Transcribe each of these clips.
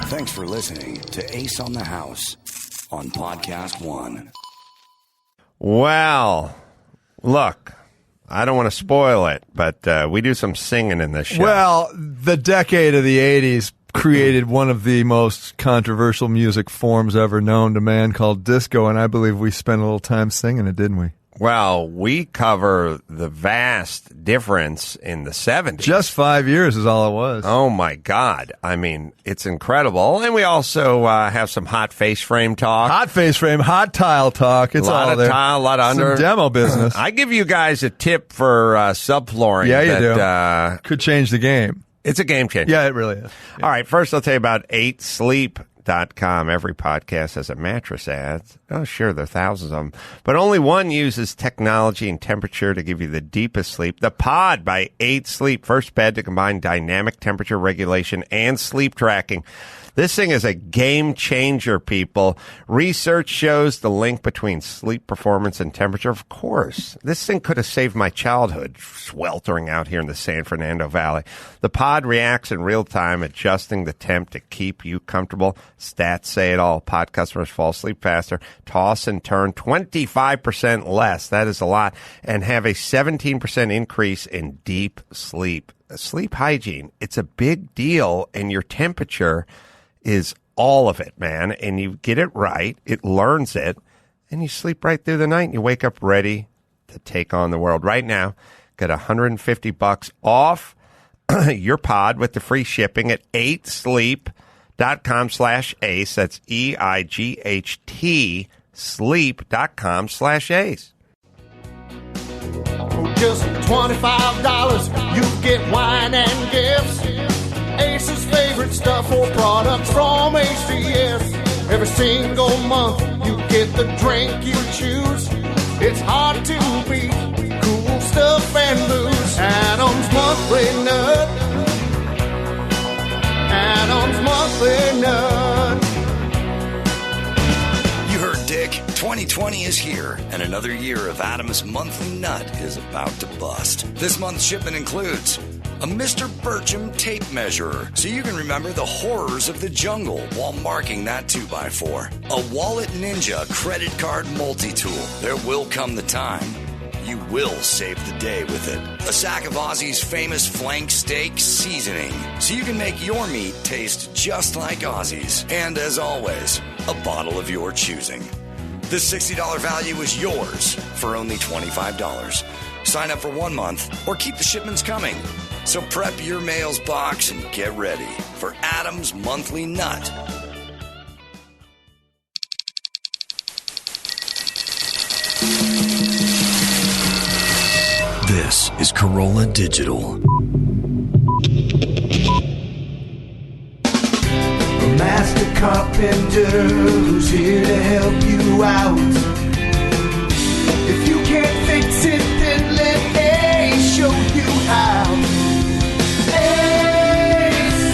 Thanks for listening to Ace on the House on Podcast One. Well, look, I don't want to spoil it, but we do some singing in this show. Well, the decade of the 80s created one of the most controversial music forms ever known to man called disco, and I believe we spent a little time singing it, didn't we? Well, we cover the vast difference in the 70s. Just 5 years is all it was. Oh, my God. I mean, it's incredible. And we also have some hot face frame talk. Hot face frame, hot tile talk. It's all there. A lot of tile, a lot of under. Some demo business. I give you guys a tip for subflooring. Yeah, you do. Could change the game. It's a game changer. Yeah, it really is. Yeah. All right, first I'll tell you about 8sleep.com. Every podcast has a mattress ad. Oh, sure, there are thousands of them. But only one uses technology and temperature to give you the deepest sleep. The Pod by 8sleep. First bed to combine dynamic temperature regulation and sleep tracking. This thing is a game changer, people. Research shows the link between sleep performance and temperature. Of course, this thing could have saved my childhood, sweltering out here in the San Fernando Valley. The Pod reacts in real time, adjusting the temp to keep you comfortable. Stats say it all. Pod customers fall asleep faster, toss and turn 25% less. That is a lot. And have a 17% increase in deep sleep. Sleep hygiene, it's a big deal, and your temperature is all of it, man. And you get it right, it learns it, and you sleep right through the night, and you wake up ready to take on the world. Right now, get $150 off your Pod with the free shipping at 8sleep.com/ace. That's EIGHT sleep.com/ace. Just $25, you get wine and gifts. Ace's favorite stuff or products from HDS. Every single month, you get the drink you choose. It's hard to beat cool stuff and booze. Adam's Monthly Nut. Adam's Monthly Nut. You heard Dick. 2020 is here, and another year of Adam's Monthly Nut is about to bust. This month's shipment includes a Mr. Burcham tape measurer, so you can remember the horrors of the jungle while marking that 2x4. A Wallet Ninja credit card multi-tool. There will come the time you will save the day with it. A sack of Aussie's famous flank steak seasoning, so you can make your meat taste just like Aussie's. And as always, a bottle of your choosing. This $60 value is yours for only $25. Sign up for 1 month or keep the shipments coming. So prep your mails box and get ready for Adam's Monthly Nut. This is Carolla Digital. A master carpenter who's here to help you out. If you can't fix it, then let Ace show you how. Ace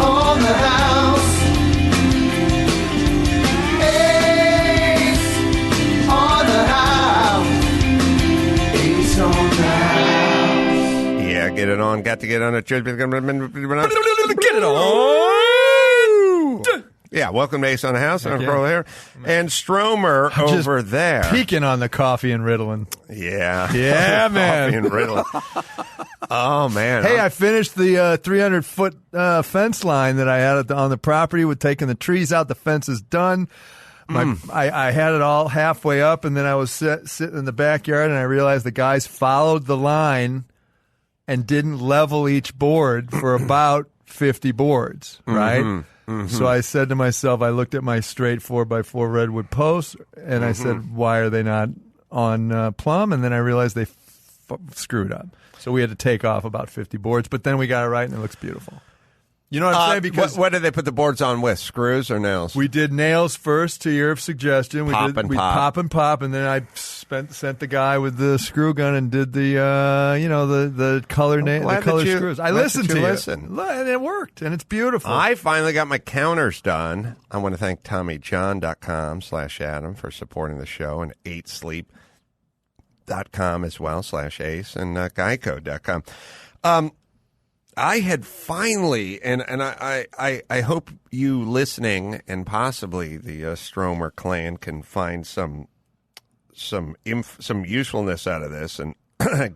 on the house. Ace on the house. Ace on the house. Yeah, get it on. Got to get on it. Get it on. Yeah, welcome to Ace on the House. I'm Carolla here. And Stromer over there. Peeking on the coffee and Ritalin. Yeah. Yeah, man. Coffee and Ritalin. Oh, man. Hey, I finished the 300-foot fence line that I had on the property with taking the trees out. The fence is done. I had it all halfway up, and then I was sitting in the backyard, and I realized the guys followed the line and didn't level each board for about 50 boards, right? Mm-hmm. So I said to myself, I looked at my straight 4x4 redwood posts, and I said, why are they not on plumb? And then I realized they screwed up. So we had to take off about 50 boards, but then we got it right, and it looks beautiful. You know what I'm saying? Because what did they put the boards on with? Screws or nails? We did nails first, to your suggestion. We pop, and then I sent the guy with the screw gun and did the the color screws. I listened to you, and it worked, and it's beautiful. I finally got my counters done. I want to thank TommyJohn.com/Adam for supporting the show, and 8sleep.com as well /Ace, and Geico.com. I had finally, and I hope you listening and possibly the Stromer clan can find some usefulness out of this. And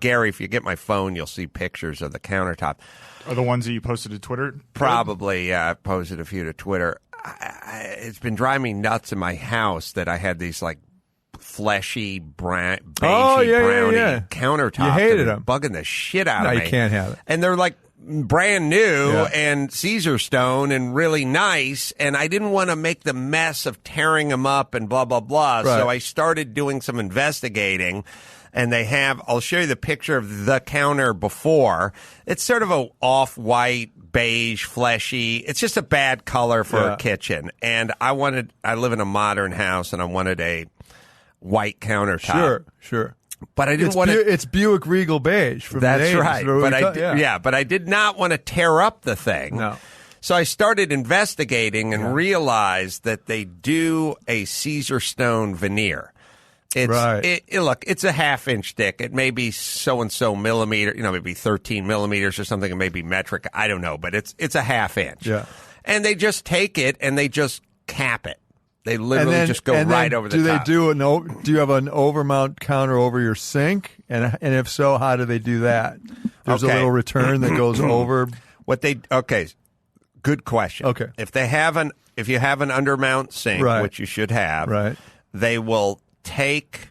Gary, if you get my phone, you'll see pictures of the countertop. Are the ones that you posted to Twitter? Probably, yeah. I posted a few to Twitter. It's been driving me nuts in my house that I had these like fleshy, beigey, browny countertops. You hated them. Bugging the shit out of me. No, you can't have it. And they're like brand new and Caesar stone and really nice, and I didn't want to make the mess of tearing them up and blah, blah, blah. Right. So I started doing some investigating, and I'll show you the picture of the counter before. It's sort of a off-white, beige, fleshy. It's just a bad color for a kitchen. And I live in a modern house, and I wanted a white countertop. Sure. But I didn't want to. It's Buick Regal beige. From That's the 80s. right. But I did not want to tear up the thing. No. So I started investigating and realized that they do a Caesar stone veneer. Look, it's a half-inch thick. It may be so-and-so millimeter, maybe 13 millimeters or something. It may be metric. I don't know, but it's a half-inch. Yeah. And they just take it and they just cap it. They literally just go right over the top. Do you have an overmount counter over your sink? And if so, how do they do that? There's a little return that goes over. Good question. Okay. If you have an undermount sink, which you should have, they will take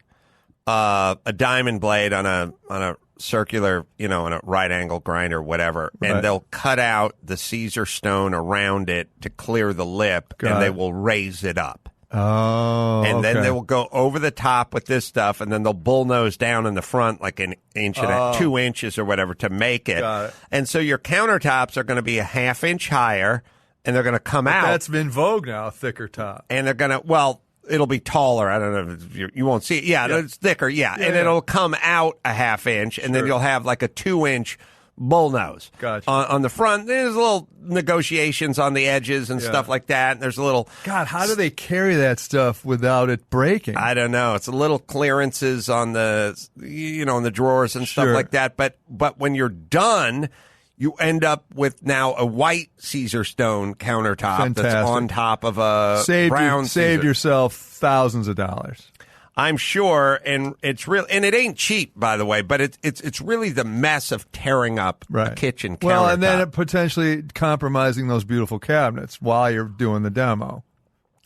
a diamond blade on a circular, on a right angle grinder, whatever, and they'll cut out the Caesar stone around it to clear the lip, and they will raise it up. Oh, and then they will go over the top with this stuff, and then they'll bullnose down in the front like an inch and 2 inches or whatever to make it. Got it. And so your countertops are going to be a half-inch higher, and they're going to come out. That's been vogue now, a thicker top. And they're going to, it'll be taller. I don't know if you won't see it. Yeah, it's thicker. Yeah. And it'll come out a half inch, and then you'll have like a 2-inch bullnose. Gotcha. On the front. There's little negotiations on the edges and stuff like that. And there's a little. God, how do they carry that stuff without it breaking? I don't know. It's a little clearances on the, in the drawers and stuff like that. But when you're done, you end up with now a white Caesar stone countertop that's on top of a brown Caesar. Saved yourself thousands of dollars. I'm sure, and it's real, and it ain't cheap, by the way. But it's really the mess of tearing up a kitchen countertop. Well, and then potentially compromising those beautiful cabinets while you're doing the demo,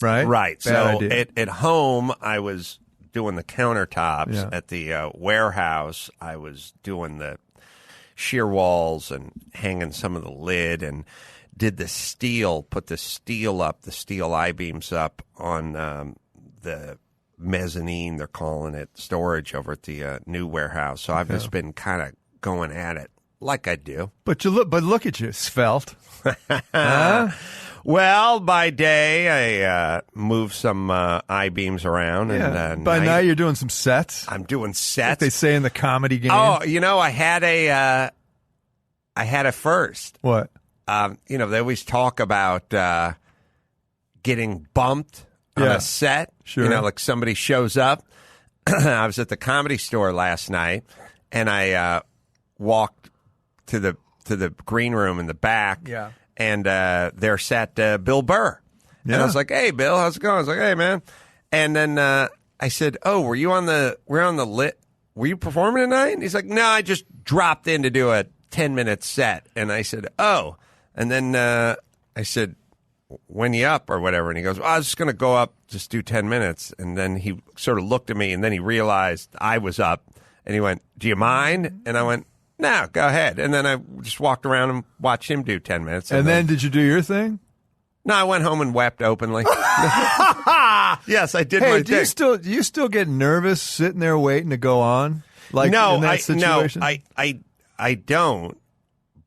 right? Right. Bad so idea. at home, I was doing the countertops. Yeah. At the warehouse, I was doing the shear walls and hanging some of the lid, and did the steel, put the steel up, the steel I-beams up on the mezzanine, they're calling it, storage over at the new warehouse. So I've just been kind of going at it like I do. But look at you, svelte. Huh? Well, by day I move some I-beams around, and by night you're doing some sets. I'm doing sets. Like they say in the comedy game. Oh, I had a first. What? They always talk about getting bumped on a set. Sure. Like somebody shows up. I was at the Comedy Store last night, and I walked to the green room in the back. Yeah. And there sat Bill Burr. Yeah. And I was like, "Hey, Bill, how's it going?" I was like, "Hey, man." And then I said, "Oh, were you were you performing tonight?" And he's like, "No, I just dropped in to do a 10-minute set." And I said, "Oh." And then I said, "When you up or whatever?" And he goes, "Well, I was just going to go up, just do 10 minutes. And then he sort of looked at me, and then he realized I was up. And he went, "Do you mind?" And I went, "No, go ahead." And then I just walked around and watched him do 10 minutes. And then did you do your thing? No, I went home and wept openly. Yes, I did my thing. Do you still get nervous sitting there waiting to go on? Like no, in that situation? I don't.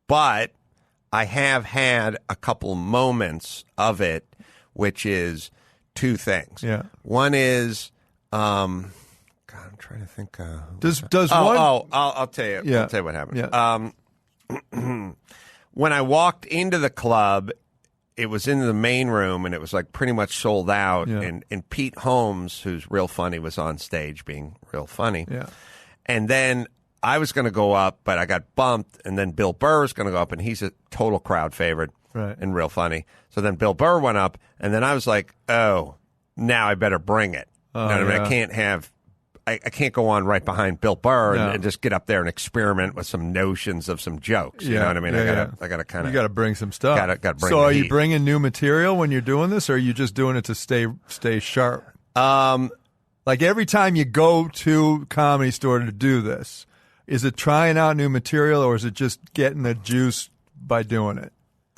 But I have had a couple moments of it, which is two things. Yeah. One is, God, I'm trying to think. Does one? I'll tell you. Yeah. I'll tell you what happened. Yeah. When I walked into the club, it was in the main room, and it was like pretty much sold out. Yeah. And Pete Holmes, who's real funny, was on stage being real funny. Yeah. And then I was going to go up, but I got bumped, and then Bill Burr was going to go up, and he's a total crowd favorite and real funny. So then Bill Burr went up, and then I was like, oh, now I better bring it. You know what I mean? I can't have. I can't go on right behind Bill Burr and just get up there and experiment with some notions of some jokes. You know what I mean? I gotta kind of. You got to bring some stuff. Got bring. So, are you heat. bringing new material when you're doing this, or are you just doing it to stay sharp? Like every time you go to Comedy Store to do this, is it trying out new material, or is it just getting the juice by doing it?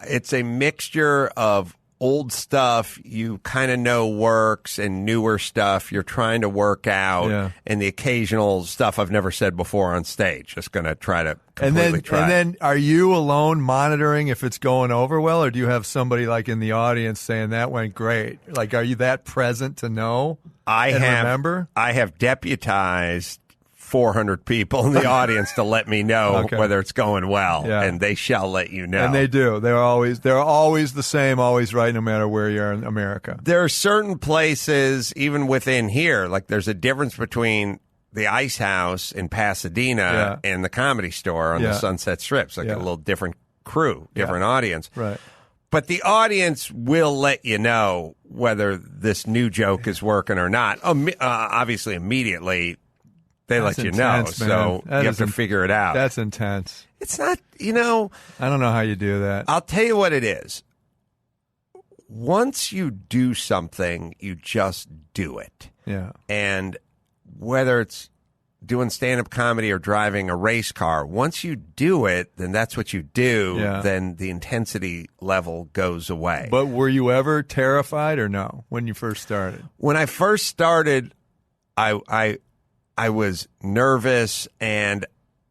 It's a mixture of old stuff you kind of know works and newer stuff you're trying to work out, and the occasional stuff I've never said before on stage. Just going to try to completely try. And then are you alone monitoring if it's going over well, or do you have somebody like in the audience saying that went great? Like, are you that present to know remember? I have deputized 400 people in the audience to let me know whether it's going well, and they shall let you know. And they do. They're always the same, always right, no matter where you are in America. There are certain places, even within here, like there's a difference between the Ice House in Pasadena and the Comedy Store on the Sunset Strip. It's like a little different crew, different audience. Right. But the audience will let you know whether this new joke is working or not. Obviously, immediately. They let you know, man. So you have to figure it out. That's intense. It's not, I don't know how you do that. I'll tell you what it is. Once you do something, you just do it. Yeah. And whether it's doing stand-up comedy or driving a race car, once you do it, then that's what you do. Yeah. Then the intensity level goes away. But were you ever terrified or no when you first started? When I first started, I was nervous, and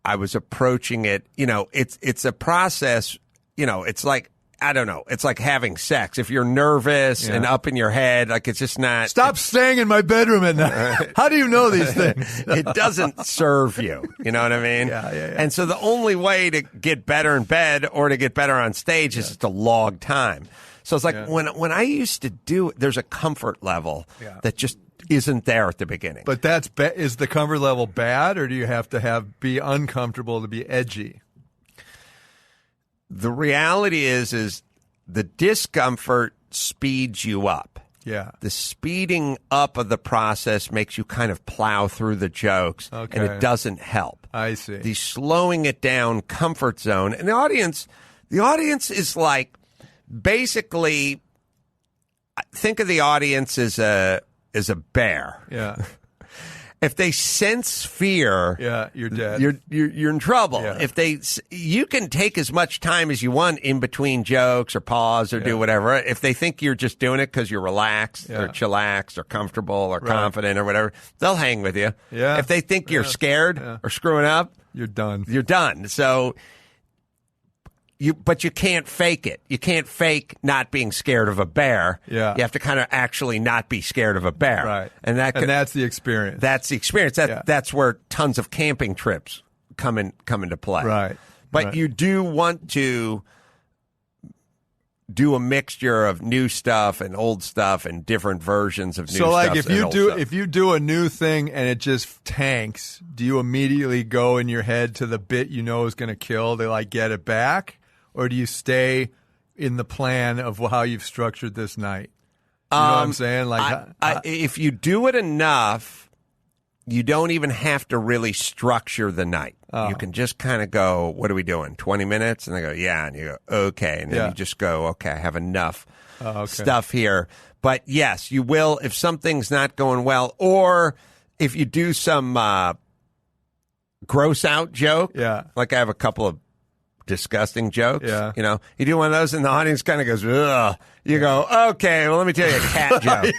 I was approaching it. It's a process. It's like, I don't know. It's like having sex. If you're nervous and up in your head, like it's just not. Stop staying in my bedroom at night. How do you know these things? It doesn't serve you. You know what I mean? Yeah. And so the only way to get better in bed or to get better on stage is just to log time. So it's like when I used to do it, there's a comfort level that just isn't there at the beginning. But is the comfort level bad, or do you have to be uncomfortable to be edgy? The reality is the discomfort speeds you up. Yeah. The speeding up of the process makes you kind of plow through the jokes, and it doesn't help. I see. The slowing it down comfort zone, and the audience is like, basically, think of the audience as a bear. Yeah. If they sense fear, you're dead. You're in trouble. Yeah. You can take as much time as you want in between jokes or pause or do whatever. If they think you're just doing it because you're relaxed or chillaxed or comfortable or confident or whatever, they'll hang with you. Yeah. If they think you're scared or screwing up, you're done. You're done. So. But you can't fake it. You can't fake not being scared of a bear. Yeah. You have to kind of actually not be scared of a bear. Right. And that's the experience. That's the experience. That's where tons of camping trips come into play. Right. But you do want to do a mixture of new stuff and old stuff and different versions of new stuff. So, like, if you do a new thing and it just tanks, do you immediately go in your head to the bit you know is going to kill to, like, get it back? Or do you stay in the plan of how you've structured this night? You know what I'm saying? Like, if you do it enough, you don't even have to really structure the night. You can just kind of go, what are we doing, 20 minutes? And they go, yeah. And you go, okay. And then you just go, okay, I have enough stuff here. But, yes, you will if something's not going well. Or if you do some gross-out joke. Yeah. Like I have a couple of disgusting jokes. Yeah. You do one of those and the audience kind of goes, ugh. You go, okay, well, let me tell you a cat joke.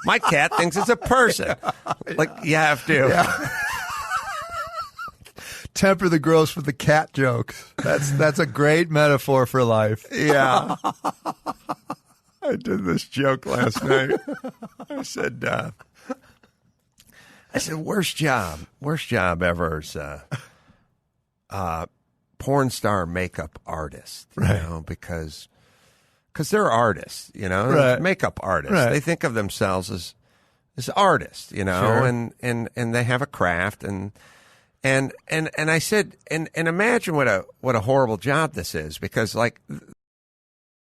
My cat thinks it's a person. Like, you have to. Yeah. Temper the gross with the cat jokes. That's a great metaphor for life. Yeah. I did this joke last night. I said, worst job ever is porn star makeup artist, because they're artists, makeup artists. Right. They think of themselves as artists, Sure. and they have a craft, and And I said, and imagine what a horrible job this is, because like